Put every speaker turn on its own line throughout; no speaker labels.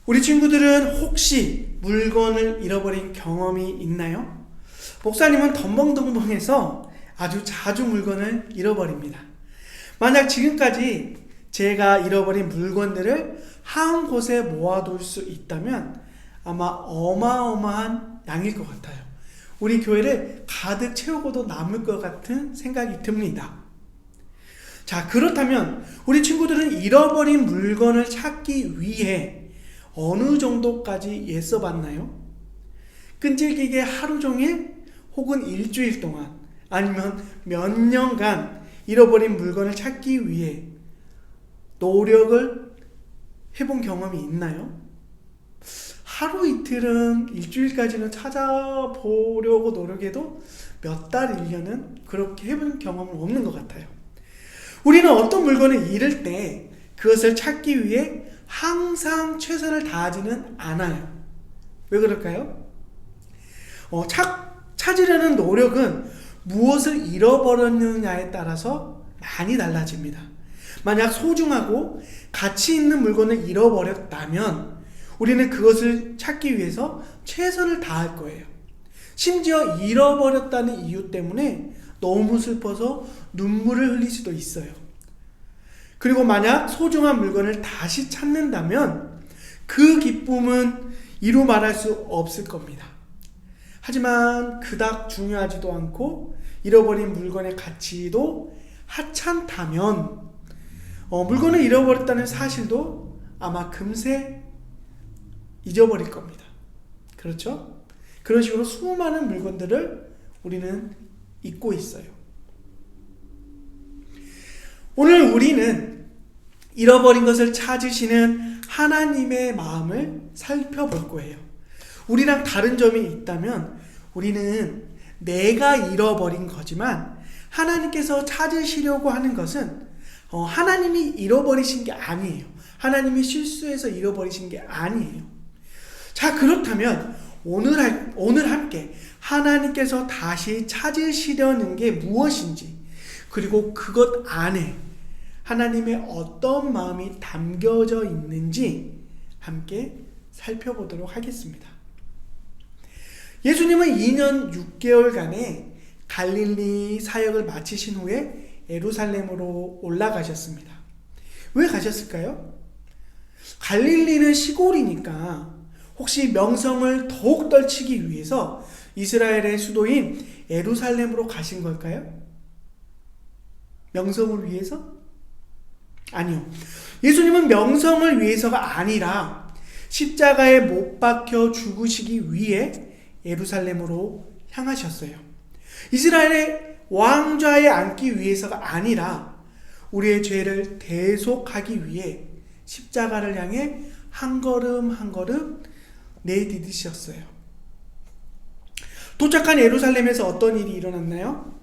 우리 친구들은 혹시 물건을 잃어버린 경험이 있나요? 목사님은 덤벙덤벙해서 아주 자주 물건을 잃어버립니다. 만약 지금까지 제가 잃어버린 물건들을 한 곳에 모아둘 수 있다면 아마 어마어마한 양일 것 같아요. 우리 교회를 가득 채우고도 남을 것 같은 생각이 듭니다. 자, 그렇다면 우리 친구들은 잃어버린 물건을 찾기 위해 어느 정도까지 애써 봤나요? 끈질기게 하루 종일 혹은 일주일 동안 아니면 몇 년간 잃어버린 물건을 찾기 위해 노력을 해본 경험이 있나요? 하루 이틀은 일주일까지는 찾아보려고 노력해도 몇 달, 1년은 그렇게 해본 경험은 없는 것 같아요. 우리는 어떤 물건을 잃을 때 그것을 찾기 위해 항상 최선을 다하지는 않아요. 왜 그럴까요? 찾으려는 노력은 무엇을 잃어버렸느냐에 따라서 많이 달라집니다. 만약 소중하고 가치 있는 물건을 잃어버렸다면 우리는 그것을 찾기 위해서 최선을 다할 거예요. 심지어 잃어버렸다는 이유 때문에 너무 슬퍼서 눈물을 흘릴 수도 있어요. 그리고 만약 소중한 물건을 다시 찾는다면 그 기쁨은 이루 말할 수 없을 겁니다. 하지만 그닥 중요하지도 않고 잃어버린 물건의 가치도 하찮다면 물건을 잃어버렸다는 사실도 아마 금세 잊어버릴 겁니다. 그렇죠? 그런 식으로 수많은 물건들을 우리는 잊고 있어요. 오늘 우리는 잃어버린 것을 찾으시는 하나님의 마음을 살펴볼 거예요. 우리랑 다른 점이 있다면 우리는 내가 잃어버린 거지만 하나님께서 찾으시려고 하는 것은 하나님이 잃어버리신 게 아니에요. 하나님이 실수해서 잃어버리신 게 아니에요. 자, 그렇다면 오늘 함께 하나님께서 다시 찾으시려는 게 무엇인지, 그리고 그것 안에 하나님의 어떤 마음이 담겨져 있는지 함께 살펴보도록 하겠습니다. 예수님은 2년 6개월간의 갈릴리 사역을 마치신 후에 예루살렘으로 올라가셨습니다. 왜 가셨을까요? 갈릴리는 시골이니까 혹시 명성을 더욱 떨치기 위해서 이스라엘의 수도인 예루살렘으로 가신 걸까요? 명성을 위해서? 아니요. 예수님은 명성을 위해서가 아니라 십자가에 못 박혀 죽으시기 위해 예루살렘으로 향하셨어요. 이스라엘의 왕좌에 앉기 위해서가 아니라 우리의 죄를 대속하기 위해 십자가를 향해 한 걸음 한 걸음 내디디셨어요. 도착한 예루살렘에서 어떤 일이 일어났나요?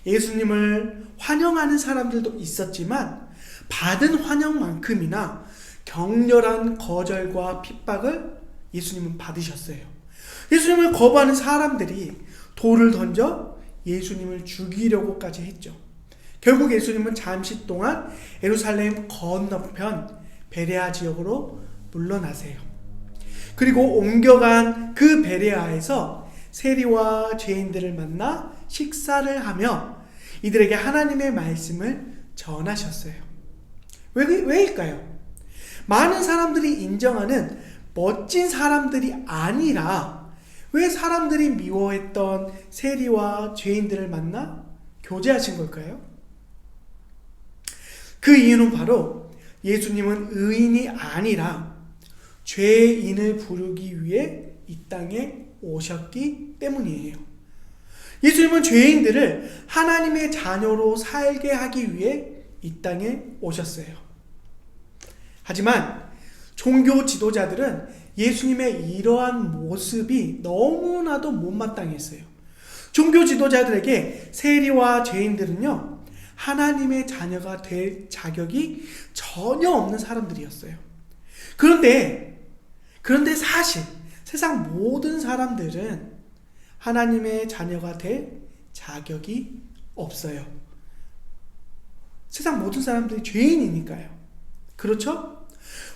예수님을 환영하는 사람들도 있었지만 받은 환영만큼이나 격렬한 거절과 핍박을 예수님은 받으셨어요. 예수님을 거부하는 사람들이 돌을 던져 예수님을 죽이려고까지 했죠. 결국 예수님은 잠시 동안 예루살렘 건너편 베레아 지역으로 물러나세요. 그리고 옮겨간 그 베레아에서 세리와 죄인들을 만나 식사를 하며 이들에게 하나님의 말씀을 전하셨어요. 왜일까요? 많은 사람들이 인정하는 멋진 사람들이 아니라 왜 사람들이 미워했던 세리와 죄인들을 만나 교제하신 걸까요? 그 이유는 바로 예수님은 의인이 아니라 죄인을 부르기 위해 이 땅에 오셨기 때문이에요. 예수님은 죄인들을 하나님의 자녀로 살게 하기 위해 이 땅에 오셨어요. 하지만 종교 지도자들은 예수님의 이러한 모습이 너무나도 못마땅했어요. 종교 지도자들에게 세리와 죄인들은요, 하나님의 자녀가 될 자격이 전혀 없는 사람들이었어요. 그런데 사실 세상 모든 사람들은 하나님의 자녀가 될 자격이 없어요. 세상 모든 사람들이 죄인이니까요. 그렇죠?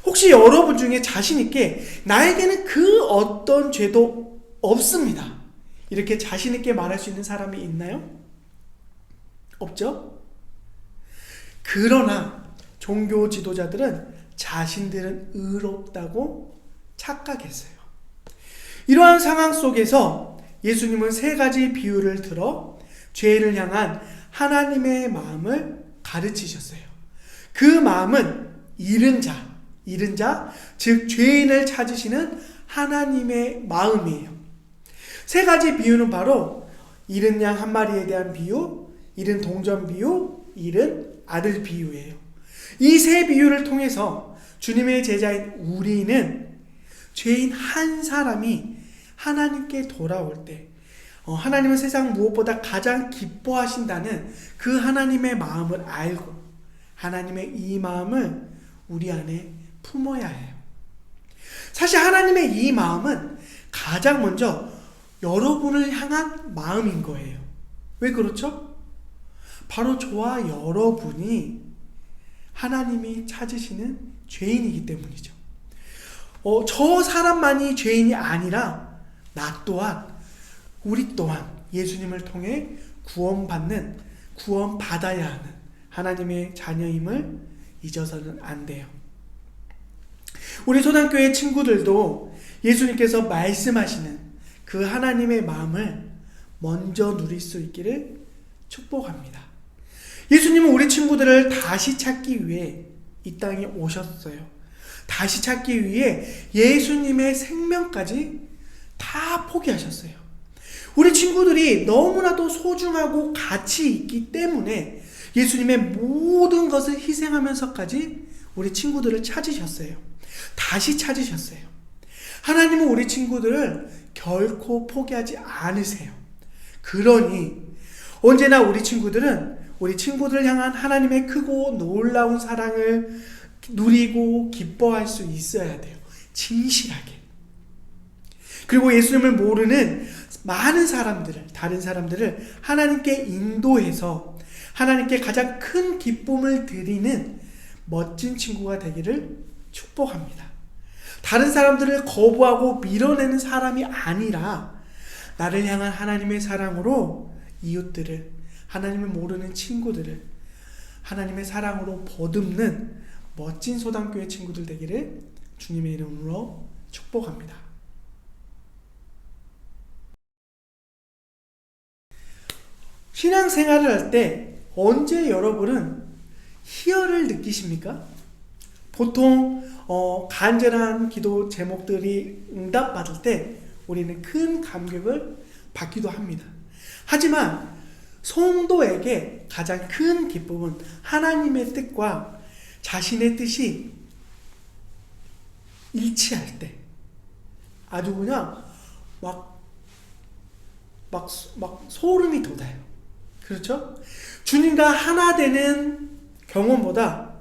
혹시 여러분 중에 자신 있게 나에게는 그 어떤 죄도 없습니다, 이렇게 자신 있게 말할 수 있는 사람이 있나요? 없죠? 그러나 종교 지도자들은 자신들은 의롭다고 착각했어요. 이러한 상황 속에서 예수님은 세 가지 비유를 들어 죄를 향한 하나님의 마음을 가르치셨어요. 그 마음은 잃은 자, 즉 죄인을 찾으시는 하나님의 마음이에요. 세 가지 비유는 바로 잃은 양 한 마리에 대한 비유, 잃은 동전 비유, 잃은 아들 비유예요. 이 세 비유를 통해서 주님의 제자인 우리는 죄인 한 사람이 하나님께 돌아올 때 하나님은 세상 무엇보다 가장 기뻐하신다는 그 하나님의 마음을 알고 하나님의 이 마음을 우리 안에 품어야 해요. 사실 하나님의 이 마음은 가장 먼저 여러분을 향한 마음인 거예요. 왜 그렇죠? 바로 저와 여러분이 하나님이 찾으시는 죄인이기 때문이죠. 저 사람만이 죄인이 아니라 나 또한, 우리 또한 예수님을 통해 구원받아야 하는 하나님의 자녀임을 잊어서는 안 돼요. 우리 소단교회 친구들도 예수님께서 말씀하시는 그 하나님의 마음을 먼저 누릴 수 있기를 축복합니다. 예수님은 우리 친구들을 다시 찾기 위해 이 땅에 오셨어요. 다시 찾기 위해 예수님의 생명까지 다 포기하셨어요. 우리 친구들이 너무나도 소중하고 가치 있기 때문에 예수님의 모든 것을 희생하면서까지 우리 친구들을 찾으셨어요. 다시 찾으셨어요. 하나님은 우리 친구들을 결코 포기하지 않으세요. 그러니 언제나 우리 친구들을 향한 하나님의 크고 놀라운 사랑을 누리고 기뻐할 수 있어야 돼요. 진실하게. 그리고 예수님을 모르는 많은 사람들을, 다른 사람들을 하나님께 인도해서 하나님께 가장 큰 기쁨을 드리는 멋진 친구가 되기를 축복합니다. 다른 사람들을 거부하고 밀어내는 사람이 아니라 나를 향한 하나님의 사랑으로 이웃들을, 하나님을 모르는 친구들을 하나님의 사랑으로 보듬는 멋진 소단교회 친구들 되기를 주님의 이름으로 축복합니다. 신앙생활을 할 때 언제 여러분은 희열을 느끼십니까? 보통 간절한 기도 제목들이 응답받을 때 우리는 큰 감격을 받기도 합니다. 하지만 성도에게 가장 큰 기쁨은 하나님의 뜻과 자신의 뜻이 일치할 때 아주 그냥 막 소름이 돋아요. 그렇죠? 주님과 하나 되는 경험보다,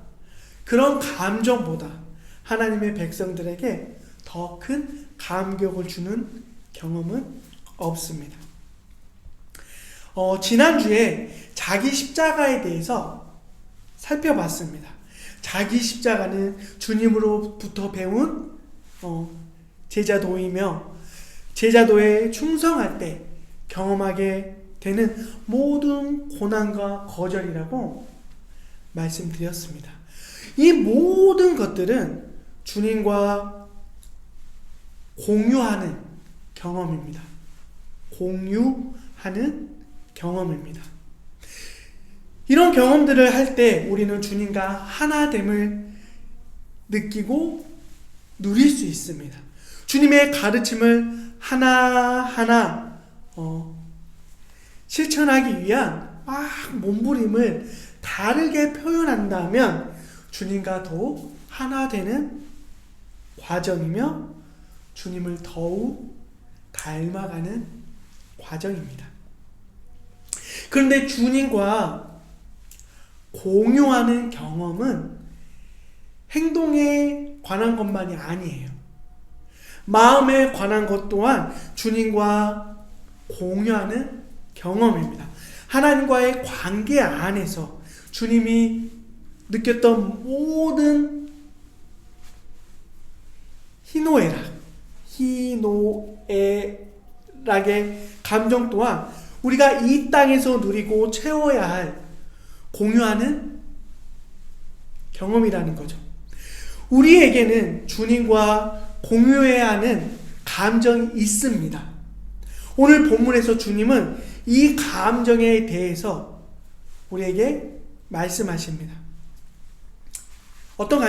그런 감정보다 하나님의 백성들에게 더 큰 감격을 주는 경험은 없습니다. 지난주에 자기 십자가에 대해서 살펴봤습니다. 자기 십자가는 주님으로부터 배운 제자도이며 제자도에 충성할 때 경험하게 되는 모든 고난과 거절이라고 말씀드렸습니다. 이 모든 것들은 주님과 공유하는 경험입니다. 공유하는 경험입니다. 이런 경험들을 할 때 우리는 주님과 하나됨을 느끼고 누릴 수 있습니다. 주님의 가르침을 하나하나 실천하기 위한 몸부림을 다르게 표현한다면 주님과 더욱 하나 되는 과정이며 주님을 더욱 닮아가는 과정입니다. 그런데 주님과 공유하는 경험은 행동에 관한 것만이 아니에요. 마음에 관한 것 또한 주님과 공유하는 경험입니다. 하나님과의 관계 안에서 주님이 느꼈던 모든 희노애락의 감정 또한 우리가 이 땅에서 누리고 채워야 할 공유하는 경험이라는 거죠. 우리에게는 주님과 공유해야 하는 감정이 있습니다. 오늘 본문에서 주님은 이 감정에 대해서 우리에게 말씀하십니다. 어떤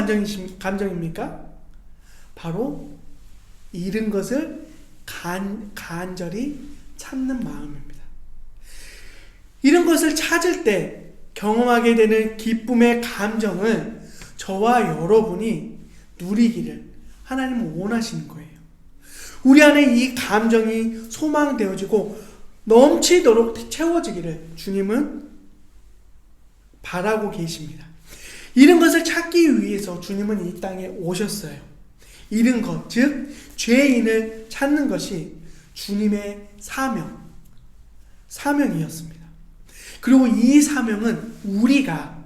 감정입니까? 바로 잃은 것을 간절히 찾는 마음입니다. 잃은 것을 찾을 때 경험하게 되는 기쁨의 감정을 저와 여러분이 누리기를 하나님은 원하시는 거예요. 우리 안에 이 감정이 소망되어지고 넘치도록 채워지기를 주님은 바라고 계십니다. 잃은 것을 찾기 위해서 주님은 이 땅에 오셨어요. 잃은 것, 즉 죄인을 찾는 것이 주님의 사명이었습니다. 그리고 이 사명은 우리가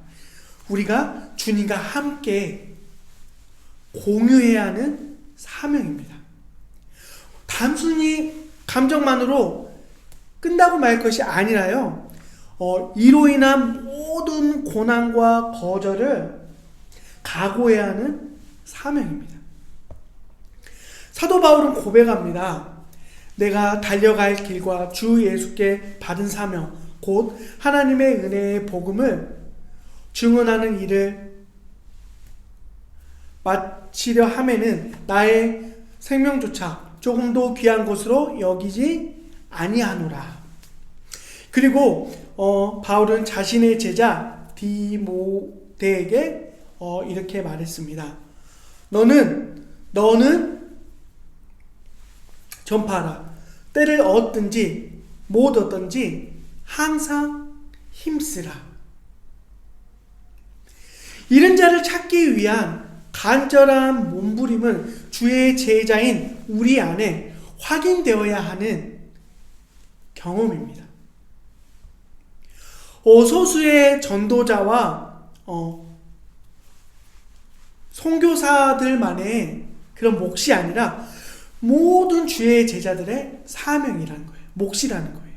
주님과 함께 공유해야 하는 사명입니다. 단순히 감정만으로 끝나고 말 것이 아니라요. 이로 인한 모든 고난과 거절을 각오해야 하는 사명입니다. 사도 바울은 고백합니다. 내가 달려갈 길과 주 예수께 받은 사명, 곧 하나님의 은혜의 복음을 증언하는 일을 마치려 함에는 나의 생명조차 조금도 귀한 것으로 여기지 아니하노라. 그리고 바울은 자신의 제자 디모데에게 이렇게 말했습니다. 너는 전파하라. 때를 얻든지 못 얻든지 항상 힘쓰라. 잃은 자를 찾기 위한 간절한 몸부림은 주의 제자인 우리 안에 확인되어야 하는 경험입니다. 소수의 전도자와 선교사들만의 그런 몫이 아니라 모든 주의 제자들의 사명이라는 거예요. 몫이라는 거예요.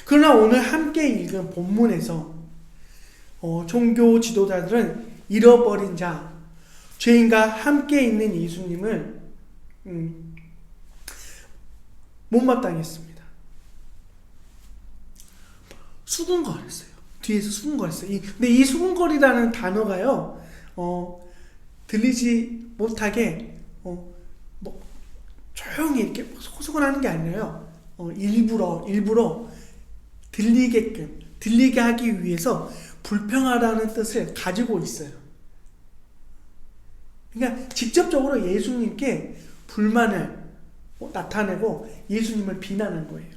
그러나 오늘 함께 읽은 본문에서 종교 지도자들은 잃어버린 자, 죄인과 함께 있는 예수님을 못마땅했습니다. 수군거렸어요. 뒤에서 수군거렸어요. 근데 이 수군거리라는 단어가요, 들리지 못하게 조용히 이렇게 소소근하는 게 아니라요. 일부러 들리게 하기 위해서 불평하라는 뜻을 가지고 있어요. 그러니까 직접적으로 예수님께 불만을 나타내고 예수님을 비난한 거예요.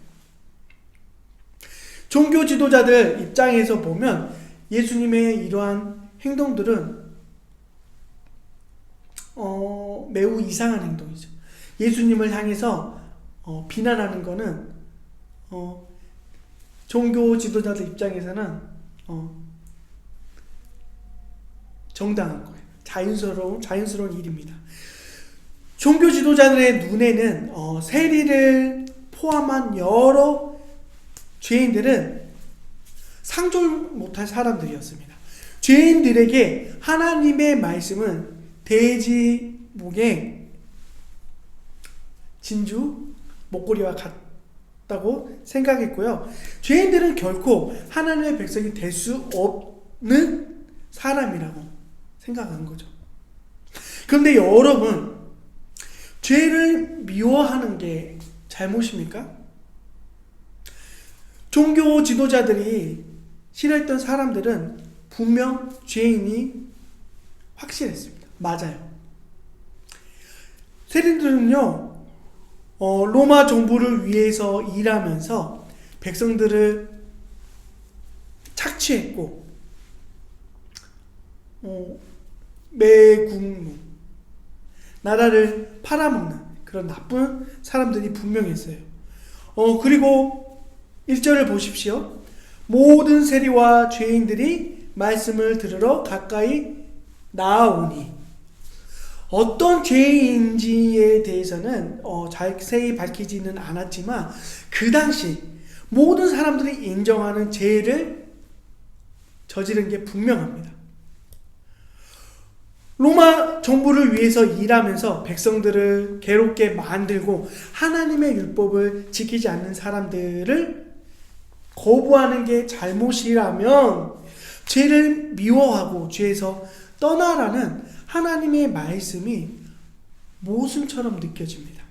종교 지도자들 입장에서 보면 예수님의 이러한 행동들은 매우 이상한 행동이죠. 예수님을 향해서 비난하는 것은 종교 지도자들 입장에서는 정당한 거예요. 자연스러운 일입니다. 종교 지도자들의 눈에는 세리를 포함한 여러 죄인들은 상종 못할 사람들이었습니다. 죄인들에게 하나님의 말씀은 돼지목의 진주, 목걸이와 같다고 생각했고요. 죄인들은 결코 하나님의 백성이 될 수 없는 사람이라고 생각한 거죠. 그런데 여러분, 죄를 미워하는 게 잘못입니까? 종교 지도자들이 싫어했던 사람들은 분명 죄인이 확실했습니다. 맞아요. 세리들은요, 로마 정부를 위해서 일하면서 백성들을 착취했고, 매국노, 나라를 팔아먹는 그런 나쁜 사람들이 분명했어요. 그리고 1절을 보십시오. 모든 세리와 죄인들이 말씀을 들으러 가까이 나아오니. 어떤 죄인지에 대해서는 자세히 밝히지는 않았지만 그 당시 모든 사람들이 인정하는 죄를 저지른 게 분명합니다. 로마 정부를 위해서 일하면서 백성들을 괴롭게 만들고 하나님의 율법을 지키지 않는 사람들을 거부하는 게 잘못이라면 죄를 미워하고 죄에서 떠나라는 하나님의 말씀이 모순처럼 느껴집니다.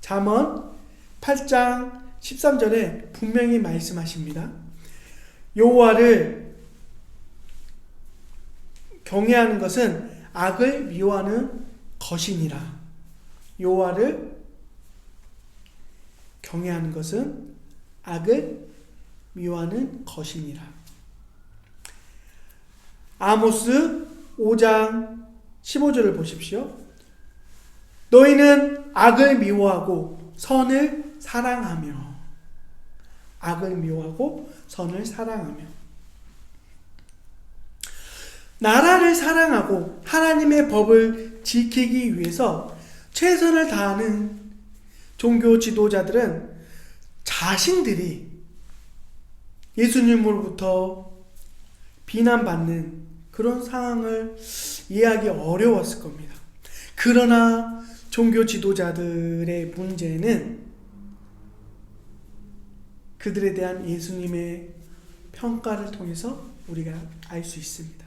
잠언 8장 13절에 분명히 말씀하십니다. 여호와를 경외하는 것은 악을 미워하는 것이니라. 여호와를 경외하는 것은 악을 미워하는 것이니라. 아모스 5장 15절을 보십시오. 너희는 악을 미워하고 선을 사랑하며, 악을 미워하고 선을 사랑하며, 나라를 사랑하고 하나님의 법을 지키기 위해서 최선을 다하는 종교 지도자들은 자신들이 예수님으로부터 비난받는 그런 상황을 이해하기 어려웠을 겁니다. 그러나 종교 지도자들의 문제는 그들에 대한 예수님의 평가를 통해서 우리가 알 수 있습니다.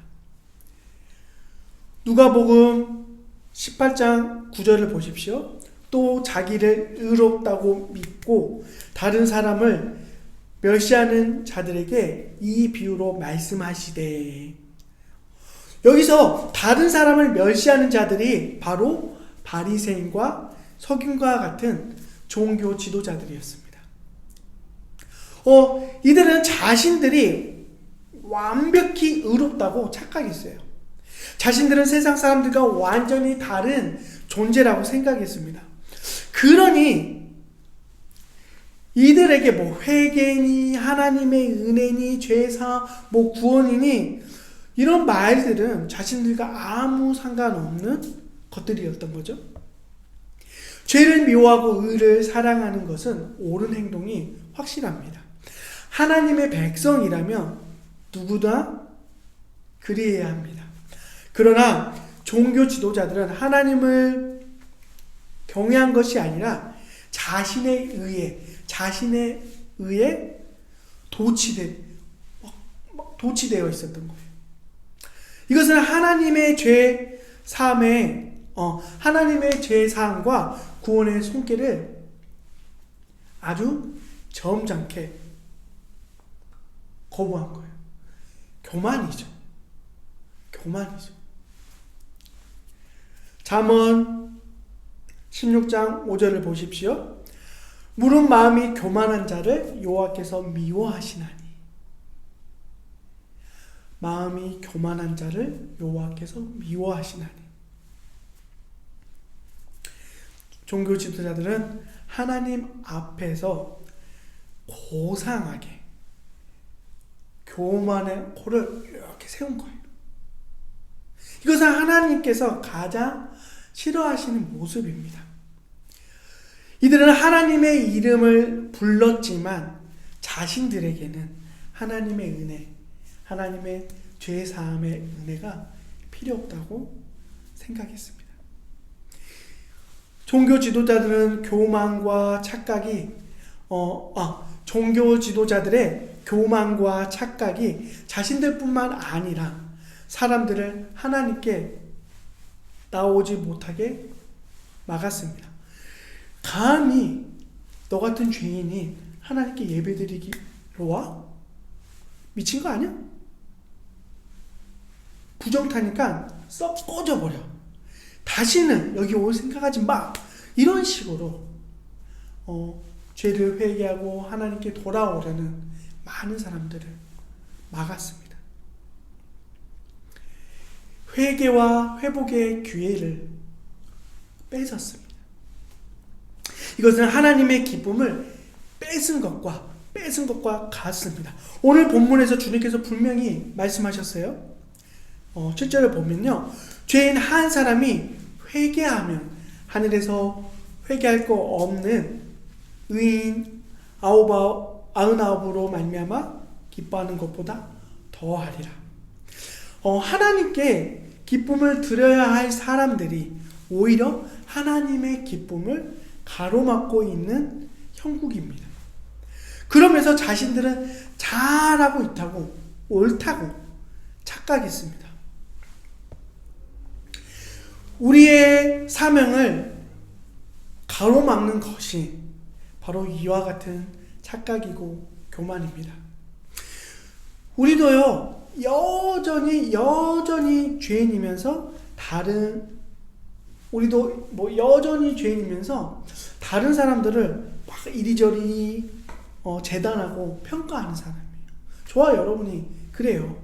누가복음 18장 9절을 보십시오. 또 자기를 의롭다고 믿고 다른 사람을 멸시하는 자들에게 이 비유로 말씀하시되, 여기서 다른 사람을 멸시하는 자들이 바로 바리새인과 서기관과 같은 종교 지도자들이었습니다. 이들은 자신들이 완벽히 의롭다고 착각했어요. 자신들은 세상 사람들과 완전히 다른 존재라고 생각했습니다. 그러니 이들에게 회개니 하나님의 은혜니 죄사 구원이니 이런 말들은 자신들과 아무 상관없는 것들이었던 거죠. 죄를 미워하고 의를 사랑하는 것은 옳은 행동이 확실합니다. 하나님의 백성이라면 누구나 그리해야 합니다. 그러나 종교 지도자들은 하나님을 경외한 것이 아니라 자신의 의에 도취되어 있었던 거예요. 이것은 하나님의 하나님의 죄 사함과 구원의 손길을 아주 점잖게 거부한 거예요. 교만이죠. 잠언 16장 5절을 보십시오. 무릇 마음이 교만한 자를 여호와께서 미워하시나니. 마음이 교만한 자를 여호와께서 미워하시나니. 종교 지도자들은 하나님 앞에서 고상하게 교만의 코를 이렇게 세운 거예요. 이것은 하나님께서 가장 싫어하시는 모습입니다. 이들은 하나님의 이름을 불렀지만 자신들에게는 하나님의 은혜, 하나님의 죄 사함의 은혜가 필요 없다고 생각했습니다. 종교 지도자들은 종교 지도자들의 교만과 착각이 자신들뿐만 아니라 사람들을 하나님께 나오지 못하게 막았습니다. 감히 너 같은 죄인이 하나님께 예배드리기로 와? 미친 거 아니야? 부정 타니까 썩 꺼져버려. 다시는 여기 올 생각하지 마. 이런 식으로 죄를 회개하고 하나님께 돌아오려는 많은 사람들을 막았습니다. 회개와 회복의 기회를 뺏었습니다. 이것은 하나님의 기쁨을 뺏은 것과 같습니다. 오늘 본문에서 주님께서 분명히 말씀하셨어요. 7절을 보면요, 죄인 한 사람이 회개하면 하늘에서 회개할 거 없는 의인 99으로 말미암아 기뻐하는 것보다 더하리라. 하나님께 기쁨을 드려야 할 사람들이 오히려 하나님의 기쁨을 가로막고 있는 형국입니다. 그러면서 자신들은 잘하고 있다고, 옳다고 착각했습니다. 우리의 사명을 가로막는 것이 바로 이와 같은 착각이고 교만입니다. 우리도요, 여전히 죄인이면서 우리도 여전히 죄인이면서 다른 사람들을 막 이리저리 재단하고 평가하는 사람이에요. 저와 여러분이 그래요.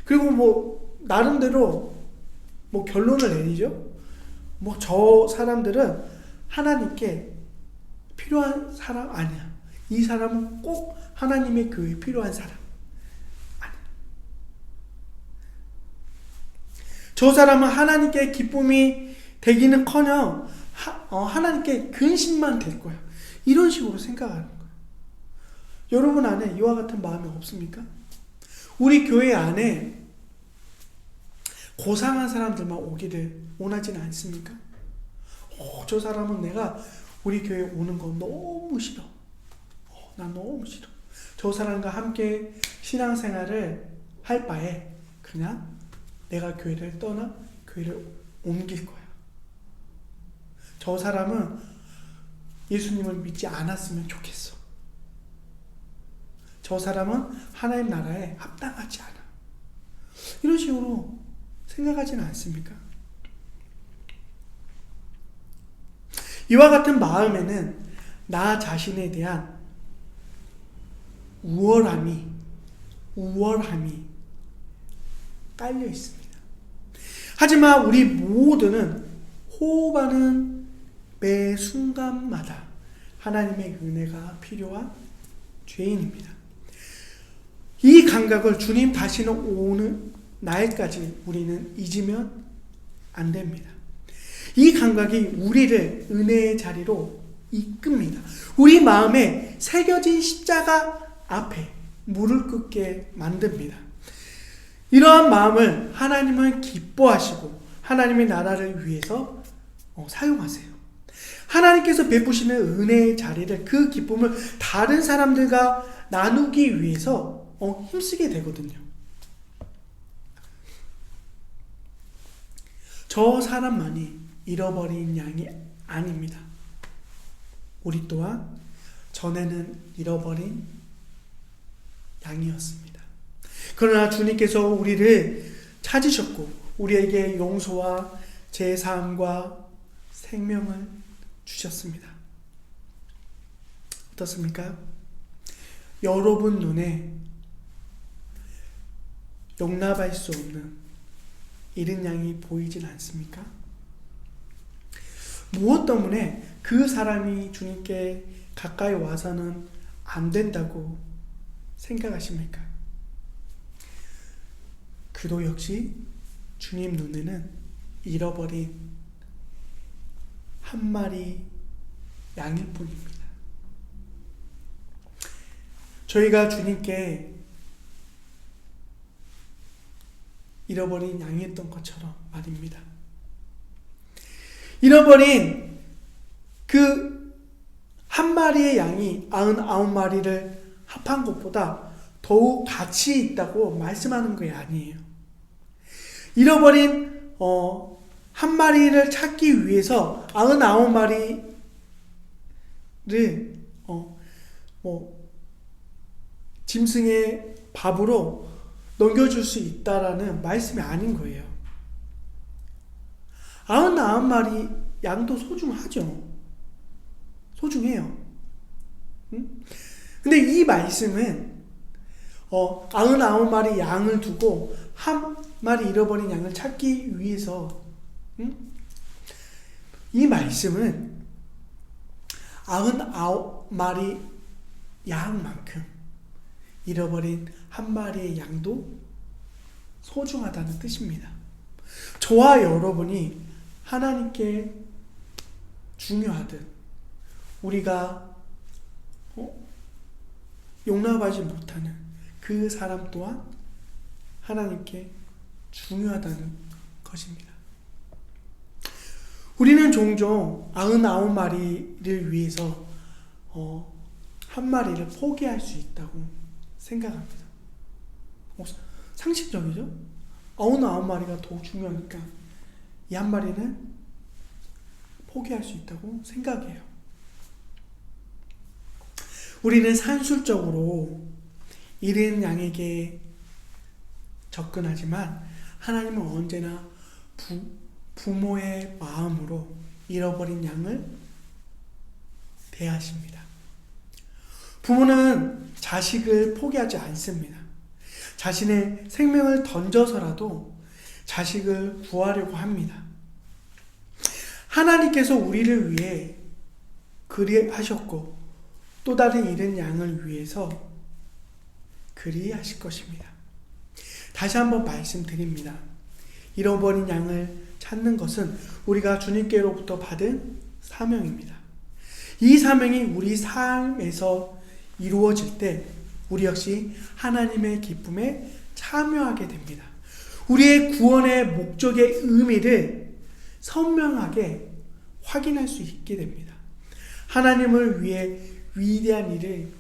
그리고 나름대로 결론을 내리죠. 저 사람들은 하나님께 필요한 사람 아니야. 이 사람은 꼭 하나님의 교회에 필요한 사람 아니야. 저 사람은 하나님께 기쁨이 되기는커녕 하나님께 근심만 될 거야. 이런 식으로 생각하는 거예요. 여러분 안에 이와 같은 마음이 없습니까? 우리 교회 안에 고상한 사람들만 오기를 원하지는 않습니까? 저 사람은 내가 우리 교회에 오는 거 너무 싫어. 난 너무 싫어. 저 사람과 함께 신앙생활을 할 바에 그냥 내가 교회를 떠나 교회를 옮길 거야. 저 사람은 예수님을 믿지 않았으면 좋겠어. 저 사람은 하나님 나라에 합당하지 않아. 이런 식으로 생각하지는 않습니까? 이와 같은 마음에는 나 자신에 대한 우월함이 깔려 있습니다. 하지만 우리 모두는 호흡하는 매 순간마다 하나님의 은혜가 필요한 죄인입니다. 이 감각을 주님 다시는 오는 날까지 우리는 잊으면 안 됩니다. 이 감각이 우리를 은혜의 자리로 이끕니다. 우리 마음에 새겨진 십자가 앞에 무릎 꿇게 만듭니다. 이러한 마음을 하나님은 기뻐하시고 하나님의 나라를 위해서 사용하세요. 하나님께서 베푸시는 은혜의 자리를, 그 기쁨을 다른 사람들과 나누기 위해서 힘쓰게 되거든요. 저 사람만이 잃어버린 양이 아닙니다. 우리 또한 전에는 잃어버린 양이었습니다. 그러나 주님께서 우리를 찾으셨고 우리에게 용서와 제사함과 생명을 주셨습니다. 어떻습니까? 여러분 눈에 용납할 수 없는 잃은 양이 보이진 않습니까? 무엇 때문에 그 사람이 주님께 가까이 와서는 안 된다고 생각하십니까? 그도 역시 주님 눈에는 잃어버린 한 마리 양일 뿐입니다. 저희가 주님께 잃어버린 양이었던 것처럼 말입니다. 잃어버린 그 한 마리의 양이 99마리를 합한 것보다 더욱 가치 있다고 말씀하는 게 아니에요. 잃어버린 한 마리를 찾기 위해서 99마리를 짐승의 밥으로 넘겨줄 수 있다라는 말씀이 아닌 거예요. 99마리 양도 소중하죠. 소중해요. 근데 이 말씀은 99마리 양을 두고 한 마리 잃어버린 양을 찾기 위해서 이 말씀은 99마리 양만큼 잃어버린 한 마리의 양도 소중하다는 뜻입니다. 저와 여러분이 하나님께 중요하듯 우리가 용납하지 못하는 그 사람 또한 하나님께 중요하다는 것입니다. 우리는 종종 99마리를 위해서 한 마리를 포기할 수 있다고 생각합니다. 상식적이죠? 99마리가 더 중요하니까 이 한 마리는 포기할 수 있다고 생각해요. 우리는 산술적으로 잃은 양에게 접근하지만 하나님은 언제나 부모의 마음으로 잃어버린 양을 대하십니다. 부모는 자식을 포기하지 않습니다. 자신의 생명을 던져서라도 자식을 구하려고 합니다. 하나님께서 우리를 위해 그리하셨고 또 다른 잃은 양을 위해서 그리하실 것입니다. 다시 한번 말씀드립니다. 잃어버린 양을 찾는 것은 우리가 주님께로부터 받은 사명입니다. 이 사명이 우리 삶에서 이루어질 때 우리 역시 하나님의 기쁨에 참여하게 됩니다. 우리의 구원의 목적의 의미를 선명하게 확인할 수 있게 됩니다. 하나님을 위해 위대한 일을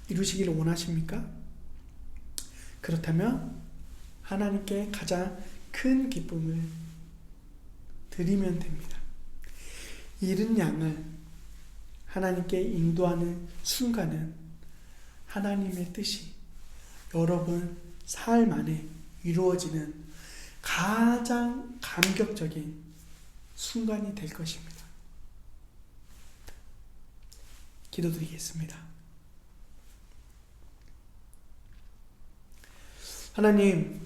이루시기를 원하십니까? 그렇다면 하나님께 가장 큰 기쁨을 드리면 됩니다. 잃은 양을 하나님께 인도하는 순간은 하나님의 뜻이 여러분 삶 안에 이루어지는 가장 감격적인 순간이 될 것입니다. 기도드리겠습니다. 하나님,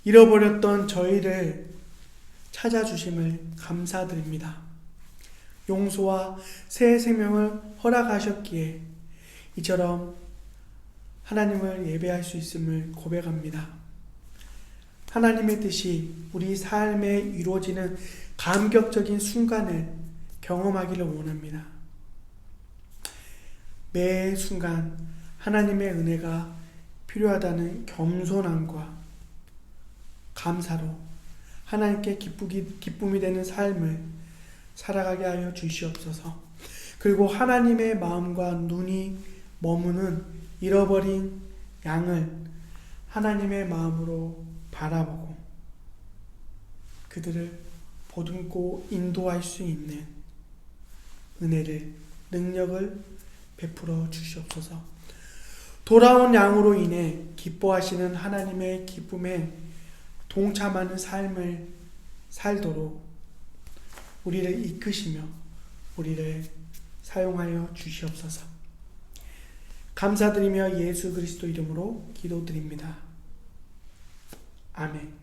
잃어버렸던 저희를 찾아주심을 감사드립니다. 용서와 새 생명을 허락하셨기에 이처럼 하나님을 예배할 수 있음을 고백합니다. 하나님의 뜻이 우리 삶에 이루어지는 감격적인 순간을 경험하기를 원합니다. 매 순간 하나님의 은혜가 필요하다는 겸손함과 감사로 하나님께 기쁨이 되는 삶을 살아가게 하여 주시옵소서. 그리고 하나님의 마음과 눈이 머무는 잃어버린 양을 하나님의 마음으로 바라보고 그들을 보듬고 인도할 수 있는 은혜를, 능력을 베풀어 주시옵소서. 돌아온 양으로 인해 기뻐하시는 하나님의 기쁨에 동참하는 삶을 살도록 우리를 이끄시며 우리를 사용하여 주시옵소서. 감사드리며 예수 그리스도 이름으로 기도드립니다. 아멘.